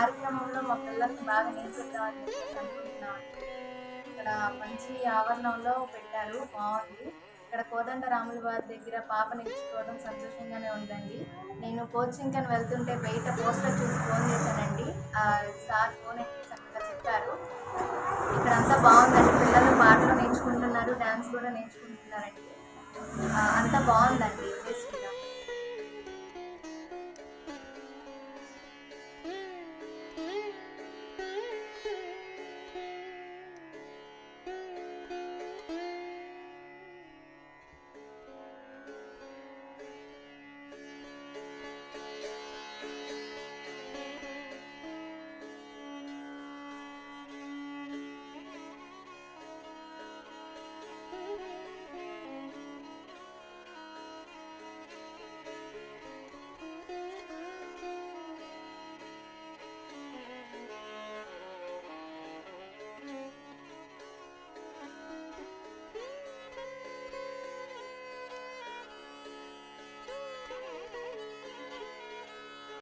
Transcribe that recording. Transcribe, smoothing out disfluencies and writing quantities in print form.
కార్యక్రమంలో మా పిల్లల్ని బాగా నేర్పిద్దామని చెప్పేసి అనుకుంటున్నామండి. ఇక్కడ మంచి ఆవరణంలో పెట్టారు, బాగుంది. ఇక్కడ కోదండరాముల వారి దగ్గర పాప నేర్చుకోవడం సంతోషంగానే ఉందండి. నేను కోచింగ్ అని వెళ్తుంటే బయట పోస్టర్ చూసి ఫోన్ చేశానండి. సార్ ఫోన్ ఎత్తి చక్కగా చెప్పారు. ఇక్కడ అంతా బాగుందండి, పిల్లలు పాటలు నేర్చుకుంటున్నారు, డ్యాన్స్ కూడా నేర్చుకుంటున్నారండి. అంతా బాగుందండి.